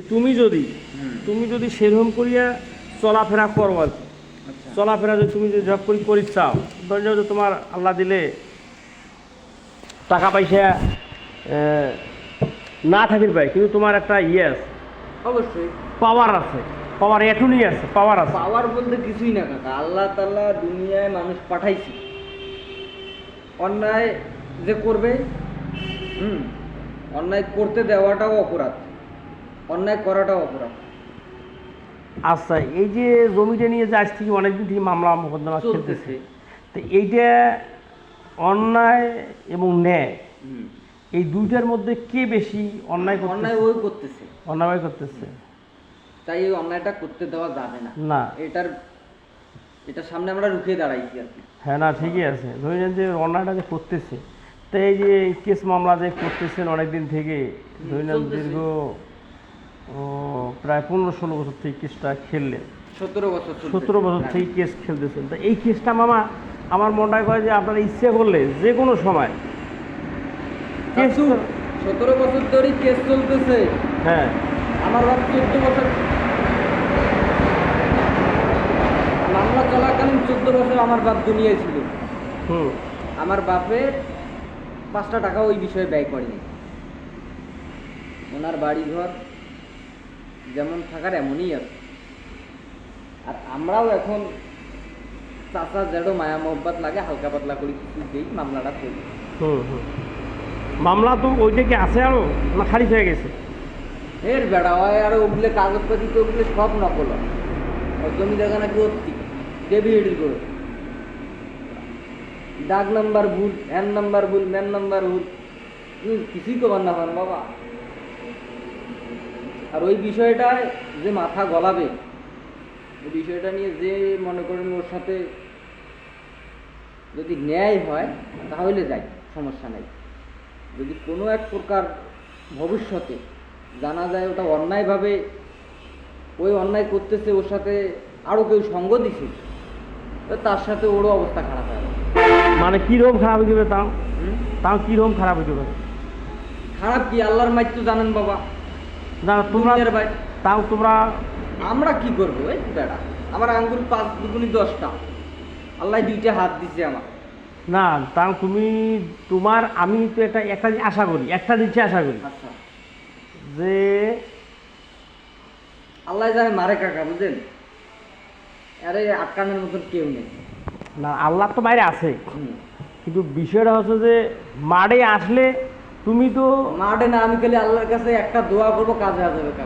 তুমি যদি সেরকম করিয়া চলাফেরা করো আর কি, চলাফেরা যদি তুমি যদি জব করি চাও, ধরে নাও যে তোমার আল্লাহ দিলে টাকা পয়সা না থাকির পাই, কিন্তু তোমার একটা ইয়ে আছে, অবশ্যই পাওয়ার আছে, পাওয়ার এটুনি আছে, পাওয়ার আছে। পাওয়ার বলতে কিছুই না কাকা, আল্লাহ তাআলা দুনিয়ায় মানুষ পাঠাইছে অন্যায় যে করবে, অন্যায় করতে দেওয়াটাও অপরাধ, অন্যায় করাটাও অপরাধ। আচ্ছা, এই যে জমিটা নিয়ে যে আজ থেকে অনেকদিন থেকে মামলা মোকদ্দমা খেলতেছে, তো এইটা অন্যায় এবং ন্যায়, এই দুইটার মধ্যে কে বেশি অন্যায় করতেছে? অন্যায় ওই করতেছে, অন্যায় করতেছে, তাই এই অন্যায়টা করতে দেওয়া যাবে না। না, এটার সামনে আমরা রুখে দাঁড়াইছি আর কি। হ্যাঁ, না ঠিকই আছে। ধরে নেন যে অন্যায়টা যে করতেছে, তো এই যে কেস মামলা যে করতেছেন অনেকদিন থেকে, ধরে নেন দীর্ঘ প্রায় 15-16 বছর থেকে কেসটা খেললেন, 17 বছর থেকে কেস খেলতেছেন। তো এই কেসটা মামা আমার মনটা কয় যে আপনারা ইচ্ছে করলে যে কোনো সময় কেস, 17 বছর ধরেই কেস চলতেছে। হ্যাঁ, আমার বাপ 14 বছর মামলা চলাকালীন 14 বছর আমার বাপ দুনিয়ায় ছিল। আমার বাপের 5টা টাকা ওই বিষয়ে ব্যয় করেনি। ওনার বাড়ি ঘর যেমন থাকার এমনই আছে। আর আমরাও এখন চাচা যেটা মায়া মোহব্বত লাগে হালকা পাতলা করে কিছু দিই, মামলাটা করি। মামলা তো ওইটা কি আছে আরো না খারিজ হয়ে গেছে? এর বেড়া হয় আর ওগুলো কাগজপাতি তো ওগুলো সব নকল হয়। ওর জমি জায়গা নাকি অতি ডেবিট করে ডাক নাম্বার ভুল, হ্যান নাম্বার ভুল, ম্যান নাম্বার ভুল, কিছুই কবার না পান বাবা। আর ওই বিষয়টায় যে মাথা গলাবে, ওই বিষয়টা নিয়ে যে মনে করেন ওর সাথে যদি ন্যায় হয় তাহলে যাই, সমস্যা নেই। যদি কোনো এক প্রকার ভবিষ্যতে জানা যায় ওটা অন্যায়ভাবে ওই অন্যায় করতেছে, ওর সাথে আরও কেউ সঙ্গ দিছে, তো তার সাথে ওরও অবস্থা খারাপ হয়। মানে কীরকম খারাপ হয়ে যাবে? তাও কীরকম খারাপ হয়ে যাবে? খারাপ কি আল্লাহর মাইক তো জানেন বাবা। না তোমরা তাও তোমরা, আমরা কি করবো? এই বেড়া আমার আঙ্গুল 5 দুগুনি 10টা, আল্লাহ 2টা হাত দিছে আমার। না তাও তুমি তোমার, আমি তো একটা আশা করি, একটা দিচ্ছে আশা করি, আচ্ছা, যে আল্লাহ জানে মারে কাকা, বুঝলেন? আরে আটকানোর মতন কেউ নেই। না, আল্লাহ তো বাইরে আছে, কিন্তু বিষয়টা হচ্ছে যে মাঠে আসলে তুমি তো মাঠে না, আমি খালি আল্লাহর কাছে একটা দোয়া করবো, কাজে আসবে কাকা।